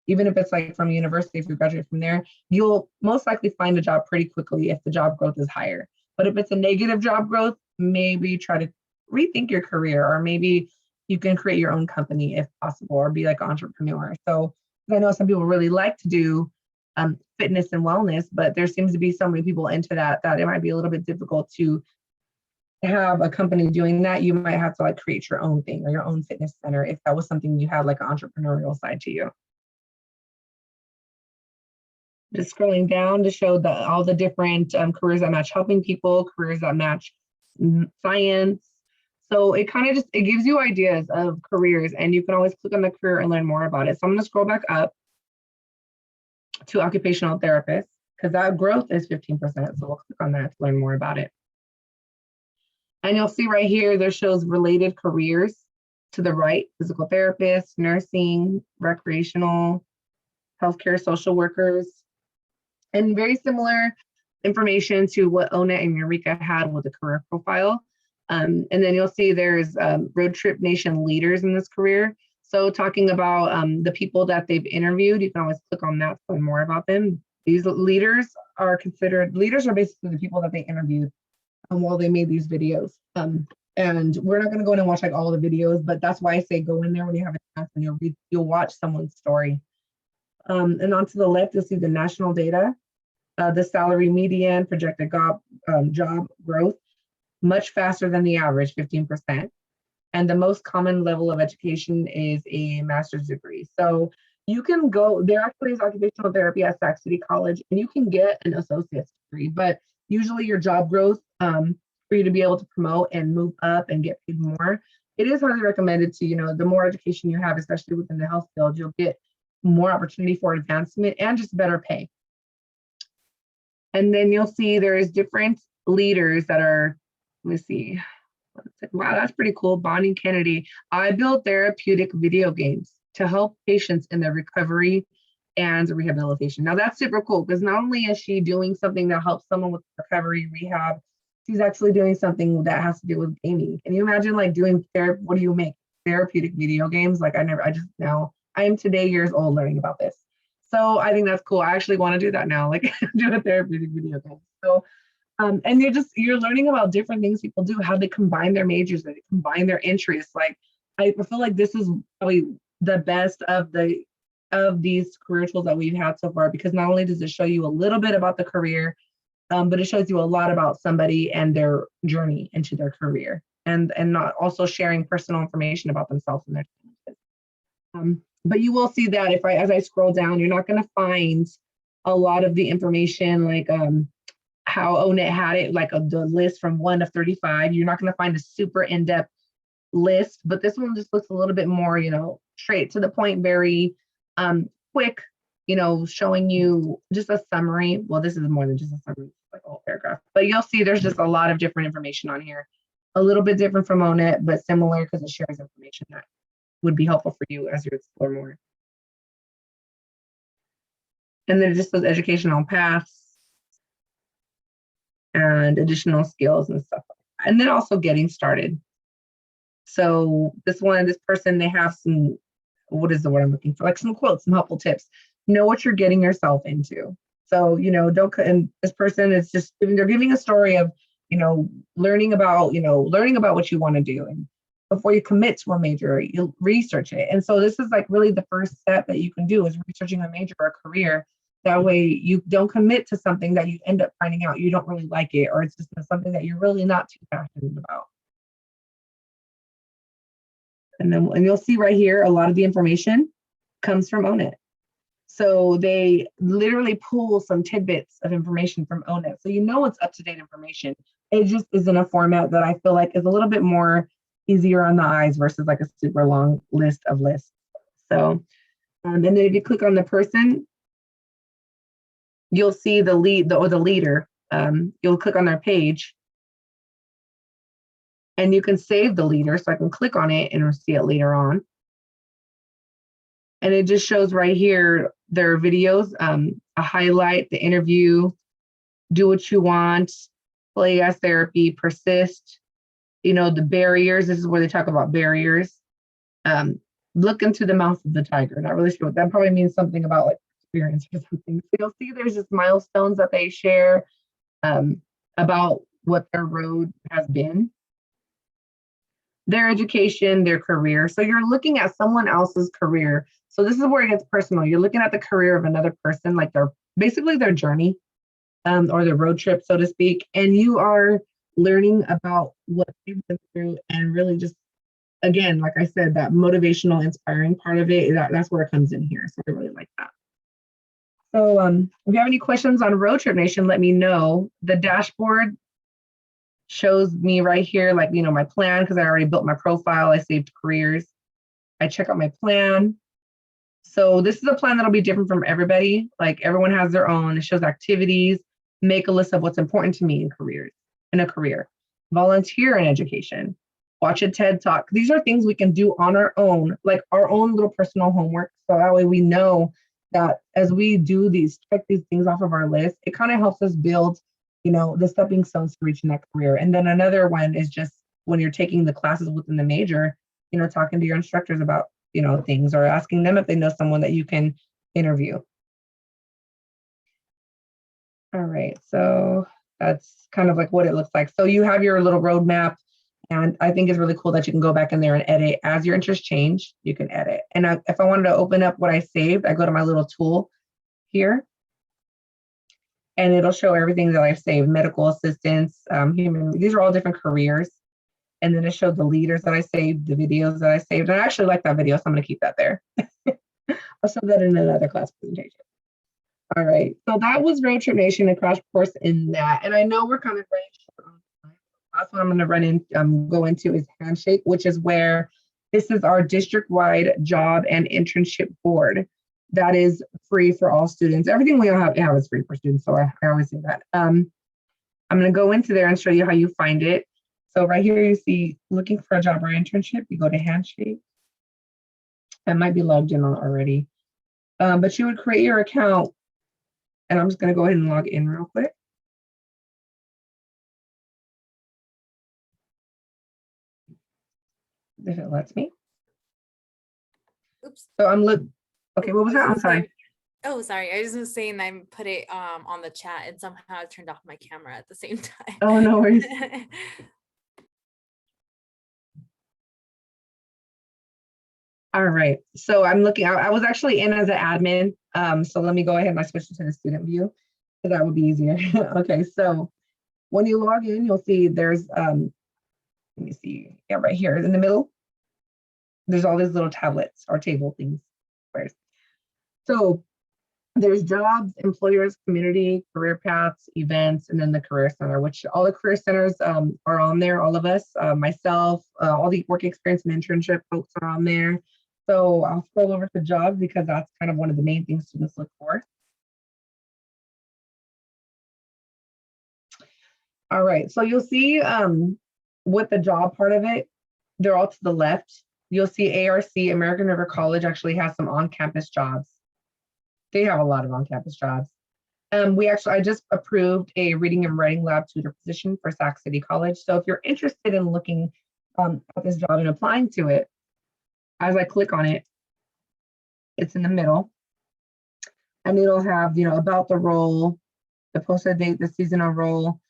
even if it's like from university, if you graduate from there, you'll most likely find a job pretty quickly if the job growth is higher. But if it's a negative job growth, maybe try to rethink your career, or maybe you can create your own company if possible, or be like an entrepreneur. So I know some people really like to do fitness and wellness, but there seems to be so many people into that it might be a little bit difficult to have a company doing that. You might have to like create your own thing or your own fitness center if that was something you had like an entrepreneurial side to you. Just scrolling down to show all the different careers that match helping people, careers that match science. So it kind of it gives you ideas of careers, and you can always click on the career and learn more about it. So I'm going to scroll back up to occupational therapist because that growth is 15%. So we'll click on that to learn more about it. And you'll see right here, there shows related careers to the right: physical therapists, nursing, recreational, healthcare, social workers, and very similar information to what Ona and Eureka had with the career profile. And then you'll see there's Road Trip Nation leaders in this career. So talking about the people that they've interviewed, you can always click on that to learn more about them. These leaders are basically the people that they interviewed while they made these videos. And we're not going to go in and watch like all the videos, but that's why I say go in there when you have a chance and you'll watch someone's story. And on to the left, you'll see the national data, the salary median, projected job growth, much faster than the average, 15%. And the most common level of education is a master's degree. So you can go, there actually is occupational therapy at Sac City College, and you can get an associate's degree, but usually your job growth for you to be able to promote and move up and get paid more, it is highly recommended to, the more education you have, especially within the health field, you'll get more opportunity for advancement and just better pay. And then you'll see there is different leaders that are, let me see. Wow, that's pretty cool. Bonnie Kennedy. I build therapeutic video games to help patients in their recovery and rehabilitation. Now that's super cool because not only is she doing something that helps someone with recovery, rehab, she's actually doing something that has to do with gaming. Can you imagine like doing what do you make? Therapeutic video games? Like I am today years old learning about this. So I think that's cool. I actually want to do that now, like do a therapeutic video game. So and you're learning about different things people do, how they combine their majors, they combine their interests. Like I feel like this is probably the best of these career tools that we've had so far, because not only does it show you a little bit about the career, but it shows you a lot about somebody and their journey into their career, and not also sharing personal information about themselves and their challenges. But you will see that as I scroll down, you're not going to find a lot of the information like how Onet had it, like the list from 1 to 35. You're not going to find a super in-depth list, but this one just looks a little bit more, straight to the point, very quick, showing you just a summary. Well, this is more than just a summary, like a whole paragraph, but you'll see there's just a lot of different information on here. A little bit different from Onet, but similar because it shares information that would be helpful for you as you explore more. And then just those educational paths and additional skills and stuff. And then also getting started. So this person, they have some, what is the word I'm looking for? Like some quotes, some helpful tips. Know what you're getting yourself into. So, and this person is just they're giving a story of, learning about what you want to do. And before you commit to a major, you'll research it. And so this is like really the first step that you can do is researching a major or a career. That way you don't commit to something that you end up finding out you don't really like it, or it's just something that you're really not too passionate about. And you'll see right here, a lot of the information comes from Onet. So they literally pull some tidbits of information from Onet. So it's up-to-date information. It just is in a format that I feel like is a little bit more easier on the eyes versus like a super long list of lists. So, and then if you click on the person, you'll see the leader. You'll click on their page and you can save the leader. So I can click on it and see it later on. And it just shows right here their videos, a highlight, the interview, do what you want, play as therapy, persist, the barriers. This is where they talk about barriers. Look into the mouth of the tiger. Not really sure what that probably means, something about like experience or something. So you'll see there's just milestones that they share about what their road has been, their education, their career. So you're looking at someone else's career. So this is where it gets personal. You're looking at the career of another person, like basically their journey or their road trip, so to speak. And you are learning about what they went through and really just, again, like I said, that motivational, inspiring part of it, that's where it comes in here. So I really like that. So if you have any questions on Road Trip Nation, let me know. The dashboard shows me right here, like, my plan, because I already built my profile. I saved careers. I check out my plan. So this is a plan that'll be different from everybody. Like everyone has their own. It shows activities, make a list of what's important to me in a career. volunteer in education, watch a TED Talk. These are things we can do on our own, like our own little personal homework. So that way we know that as we do these, check these things off of our list, it kind of helps us build, the stepping stones to reaching that career. And then another one is just when you're taking the classes within the major, talking to your instructors about, things, or asking them if they know someone that you can interview. All right, so that's kind of like what it looks like. So you have your little roadmap, and I think it's really cool that you can go back in there and edit. As your interests change, you can edit. And if I wanted to open up what I saved, I go to my little tool here, and it'll show everything that I've saved: medical assistants, these are all different careers. And then it showed the leaders that I saved, the videos that I saved. And I actually like that video, so I'm going to keep that there. I'll show that in another class presentation. All right, so that was Road Trip Nation, a crash course in that. And I know we're kind of running short on time. Last one I'm going to go into is Handshake, which is where this is our district-wide job and internship board that is free for all students. Everything we all have is free for students, so I always say that. I'm going to go into there and show you how you find it. So right here, you see looking for a job or internship, you go to Handshake. I might be logged in on already, but you would create your account, and I'm just going to go ahead and log in real quick. If it lets me. Oops. So okay, what was that? I'm sorry. Oh, sorry. I was just saying I put it on the chat, and somehow I turned off my camera at the same time. Oh, no worries. All right, so I'm looking, I was actually in as an admin. So let me go ahead and I switch to the student view, so that would be easier. Okay, so when you log in, you'll see there's, let me see, yeah, right here in the middle, there's all these little tablets or table things. So there's jobs, employers, community, career paths, events, and then the career center, which all the career centers are on there, all of us, myself, all the work experience and internship folks are on there. So I'll scroll over to jobs because that's kind of one of the main things students look for. All right, so you'll see with the job part of it, they're all to the left. You'll see ARC, American River College, actually has some on-campus jobs. They have a lot of on-campus jobs. I just approved a reading and writing lab tutor position for Sac City College. So if you're interested in looking at this job and applying to it, as I click on it, it's in the middle, and it'll have, about the role, the posted date, the seasonal role.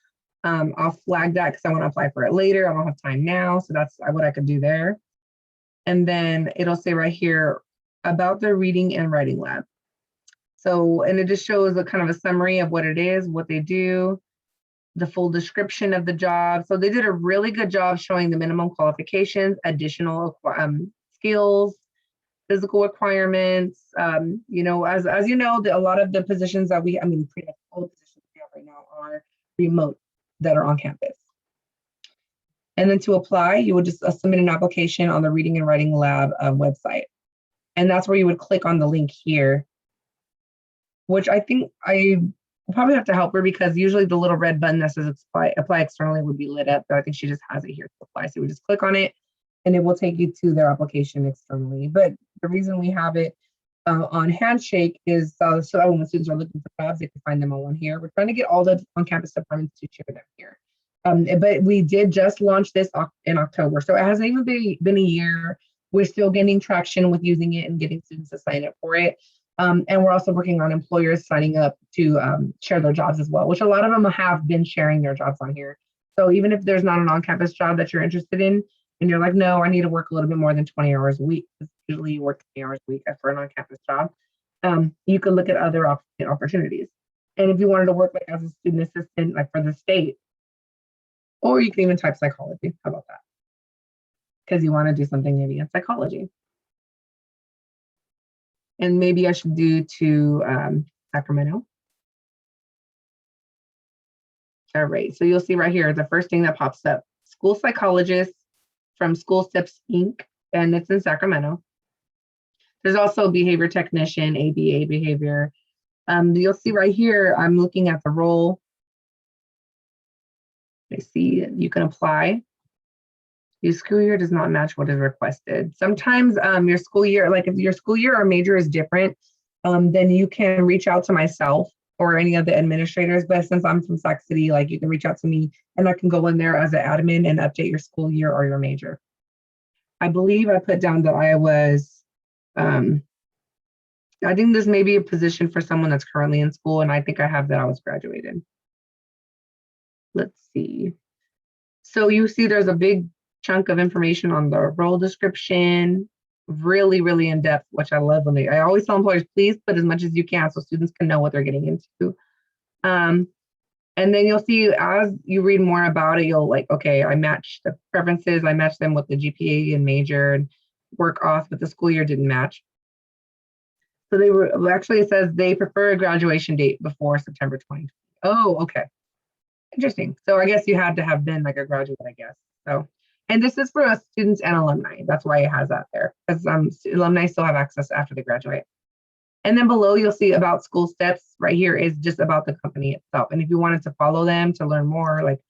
I'll flag that because I want to apply for it later. I don't have time now, so that's what I could do there. And then it'll say right here about the reading and writing lab. So, and it just shows a kind of a summary of what it is, what they do, the full description of the job. So they did a really good job showing the minimum qualifications, additional skills, physical requirements. As you know, a lot of the positions that pretty much all the positions we have right now are remote that are on campus. And then to apply, you would just submit an application on the Reading and Writing Lab website. And that's where you would click on the link here, which I think I probably have to help her because usually the little red button that says apply externally would be lit up, but I think she just has it here to apply. So we just click on it and it will take you to their application externally. But the reason we have it on Handshake is so that when students are looking for jobs, they can find them on one here. We're trying to get all the on-campus departments to share them here. But we did just launch this in October, so it hasn't even been a year. We're still getting traction with using it and getting students to sign up for it. And we're also working on employers signing up to share their jobs as well, which a lot of them have been sharing their jobs on here. So even if there's not an on-campus job that you're interested in, and you're like, no, I need to work a little bit more than 20 hours a week, because usually you work 20 hours a week for an on-campus job, you can look at other opportunities. And if you wanted to work like as a student assistant, like for the state, or you can even type psychology. How about that? Because you want to do something maybe in psychology. And maybe I should do to Sacramento. All right, so you'll see right here, the first thing that pops up, school psychologist from School Steps Inc., and it's in Sacramento. There's also behavior technician, ABA behavior. You'll see right here, I'm looking at the role. I see you can apply. Your school year does not match what is requested. Sometimes your school year, like if your school year or major is different, then you can reach out to myself or any of the administrators. But since I'm from Sac City, like you can reach out to me and I can go in there as an admin and update your school year or your major. I believe I put down that I was, I think this may be a position for someone that's currently in school, and I think I have that I was graduated. Let's see. So you see there's a big chunk of information on the role description, really, really in depth, which I love. I always tell employers, please put as much as you can so students can know what they're getting into. And then you'll see as you read more about it, you'll like, okay, I match the preferences, I match them with the GPA and major and work off, but the school year didn't match. So they were, actually it says they prefer a graduation date before September 2020. Oh, okay. Interesting. So I guess you had to have been like a graduate, I guess. So, and this is for students and alumni. That's why it has that there, because alumni still have access after they graduate. And then below you'll see about school steps. Right here is just about the company itself. And if you wanted to follow them to learn more, like,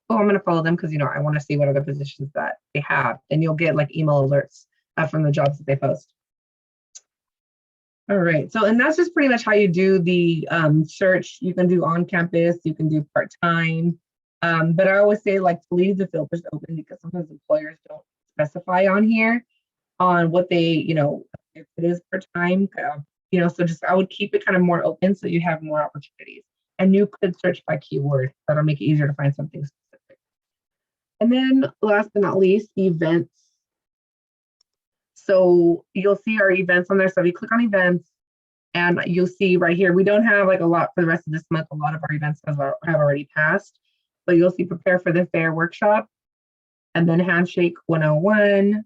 oh, I'm going to follow them because, you know, I want to see what other positions that they have. And you'll get like email alerts from the jobs that they post. All right. So, and that's just pretty much how you do the search. You can do on campus, you can do part-time. But I always say like to leave the filters open because sometimes employers don't specify on here on what they, you know, if it is part-time, you know, so just I would keep it kind of more open so you have more opportunities. And you could search by keyword. That'll make it easier to find something specific. And then last but not least, events. So you'll see our events on there. So if you click on events and you'll see right here, we don't have like a lot for the rest of this month. A lot of our events have already passed, but you'll see prepare for the fair workshop and then handshake 101.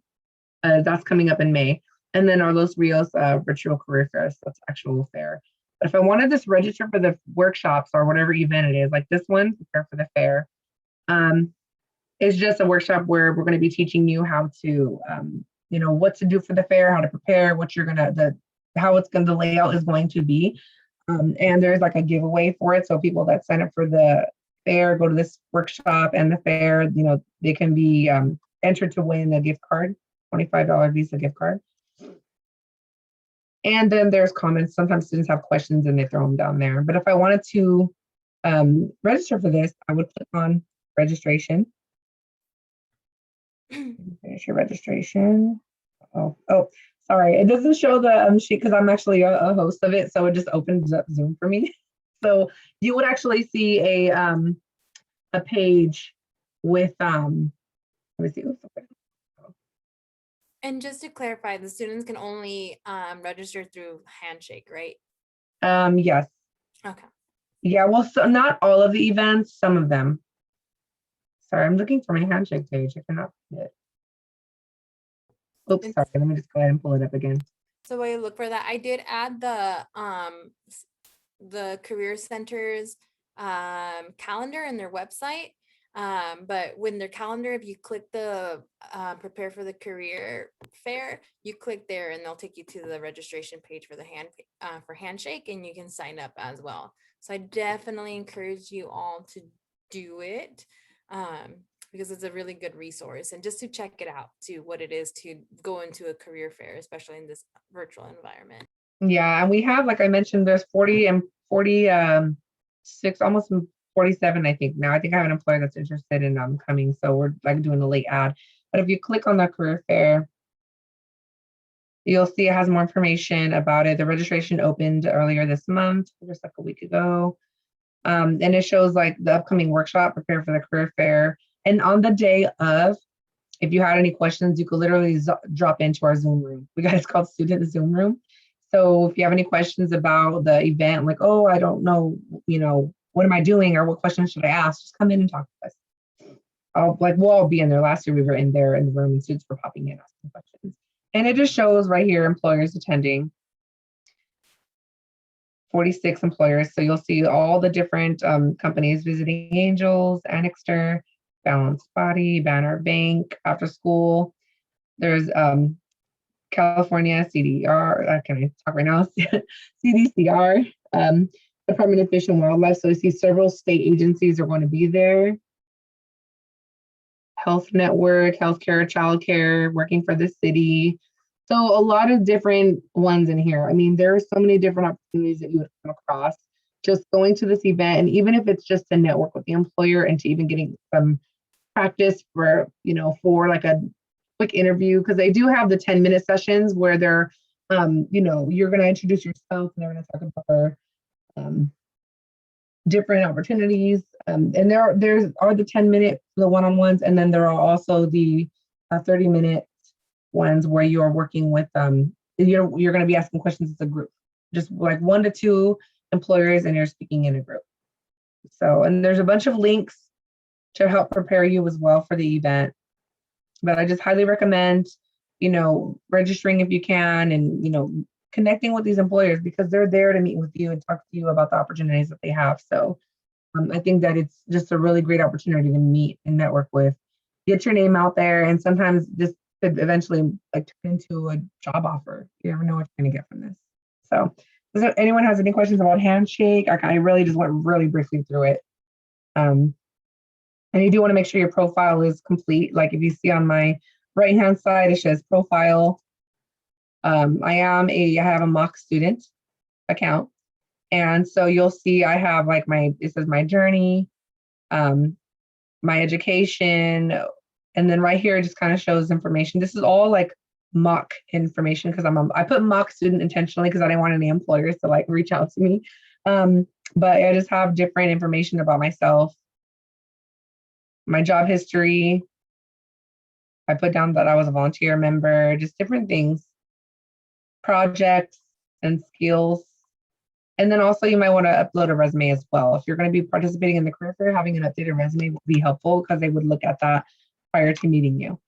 That's coming up in May. And then our Los Rios virtual career fairs, that's actual fair. But if I wanted this register for the workshops or whatever event it is, like this one, prepare for the fair, it's just a workshop where we're going to be teaching you how to, you know, what to do for the fair, how to prepare, what you're gonna, how it's going to, the layout is going to be. And there's like a giveaway for it. So people that sign up for the fair, go to this workshop and the fair, you know, they can be entered to win a gift card, $25 Visa gift card. And then there's comments. Sometimes students have questions and they throw them down there. But if I wanted to register for this, I would click on registration. Finish your registration. Oh, sorry. It doesn't show the sheet because I'm actually a host of it. So it just opens up Zoom for me. So you would actually see a page with, let me see. And just to clarify, the students can only register through Handshake, right? Yes. Okay. Yeah, well, so not all of the events, some of them. Sorry, I'm looking for my Handshake page. I cannot find it. Oops, sorry. Let me just go ahead and pull it up again. So while you look for that, I did add the Career Center's calendar in their website. But when their calendar, if you click the prepare for the career fair, you click there and they'll take you to the registration page for the Handshake, and you can sign up as well. So I definitely encourage you all to do it because it's a really good resource, and just to check it out to what it is to go into a career fair, especially in this virtual environment. Yeah, and we have, like I mentioned, there's 46, almost 47, I think now. I think I have an employer that's interested in coming, so we're like doing a late ad. But if you click on the career fair, you'll see it has more information about it. The registration opened earlier this month, just like a week ago. And it shows like the upcoming workshop, prepare for the career fair. And on the day of, if you had any questions, you could literally drop into our Zoom room. We got, it's called Student Zoom Room. So if you have any questions about the event, like, oh, I don't know, you know, what am I doing or what questions should I ask? Just come in and talk to us. We'll all be in there. Last year we were in there in the room and students were popping in asking questions. And it just shows right here, employers attending. 46 employers. So you'll see all the different companies: Visiting Angels, Annixter, Balanced Body, Banner Bank, After School. There's California CDR, can I talk right now? CDCR, Department of Fish and Wildlife. So you see several state agencies are going to be there. health network, healthcare, childcare, working for the city. So a lot of different ones in here. I mean, there are so many different opportunities that you would come across just going to this event. And even if it's just to network with the employer and to even getting some practice for, for like a quick interview, because they do have the 10-minute sessions where they're, you're going to introduce yourself and they're going to talk about their different opportunities. And there's the 10-minute, the one-on-ones, and then there are also the 30-minute ones where you're working with, you're going to be asking questions as a group, just like 1 to 2 employers, and you're speaking in a group. So, and there's a bunch of links to help prepare you as well for the event. But I just highly recommend, registering if you can, and, connecting with these employers, because they're there to meet with you and talk to you about the opportunities that they have. So I think that it's just a really great opportunity to meet and network with, get your name out there, and sometimes this could eventually like turn into a job offer. You never know what you're going to get from this. So does anyone has any questions about Handshake? I really just went really briefly through it. And you do want to make sure your profile is complete. Like if you see on my right-hand side, it says profile. I have a mock student account. And so you'll see I have like it says my journey, my education, and then right here it just kind of shows information. This is all like mock information because I put mock student intentionally because I didn't want any employers to like reach out to me. But I just have different information about myself, my job history. I put down that I was a volunteer member, just different things, projects and skills. And then also you might want to upload a resume as well. If you're going to be participating in the career fair, having an updated resume will be helpful because they would look at that prior to meeting you.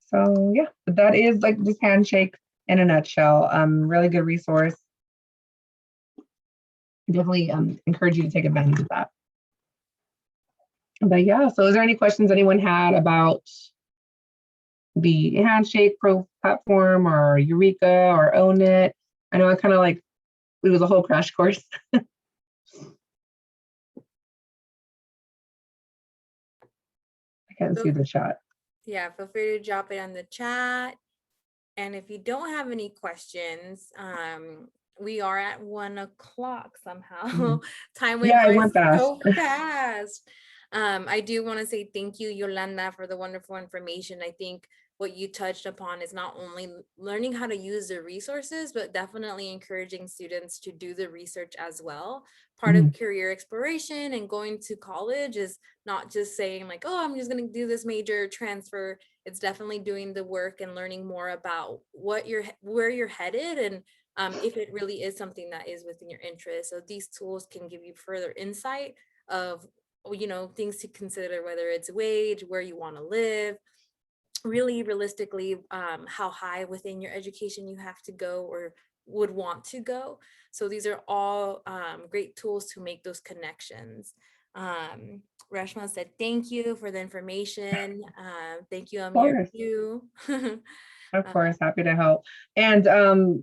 So yeah, but that is like just Handshake in a nutshell. Really good resource. Definitely encourage you to take advantage of that. But yeah, so is there any questions anyone had about the Handshake Pro platform or Eureka or Own It? I know I kind of like, it was a whole crash course. I can't see the chat. Yeah, feel free to drop it on the chat. And if you don't have any questions, we are at 1 o'clock somehow. Time went by went fast. so fast. I do want to say thank you, Yolanda, for the wonderful information. I think what you touched upon is not only learning how to use the resources, but definitely encouraging students to do the research as well. Part of career exploration and going to college is not just saying like, oh, I'm just going to do this major transfer. It's definitely doing the work and learning more about where you're headed, and if it really is something that is within your interest. So these tools can give you further insight of, things to consider, whether it's wage, where you want to live, really realistically, how high within your education you have to go or would want to go. So these are all great tools to make those connections. Reshma said, thank you for the information. Thank you, Amir, too. Of course, happy to help. And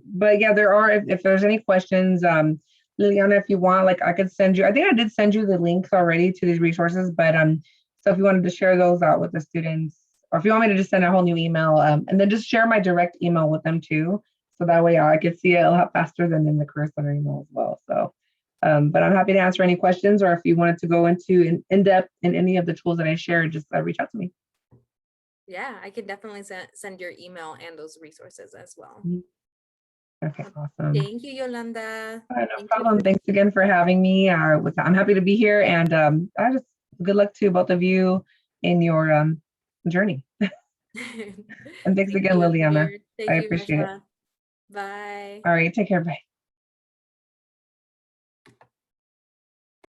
but yeah, there are, if there's any questions, Liliana, if you want, like I could send you, I think I did send you the links already to these resources, but so if you wanted to share those out with the students, or if you want me to just send a whole new email, and then just share my direct email with them too, so that way I could see it a lot faster than in the Career Center email as well. So, but I'm happy to answer any questions, or if you wanted to go into in depth in any of the tools that I shared, just reach out to me. Yeah, I can definitely send your email and those resources as well. Okay, awesome. Thank you, Yolanda. No problem. Thanks again for having me. I'm happy to be here, and I just good luck to both of you in your journey. And thanks again, Liliana. I appreciate it. Bye. All right, take care. Bye.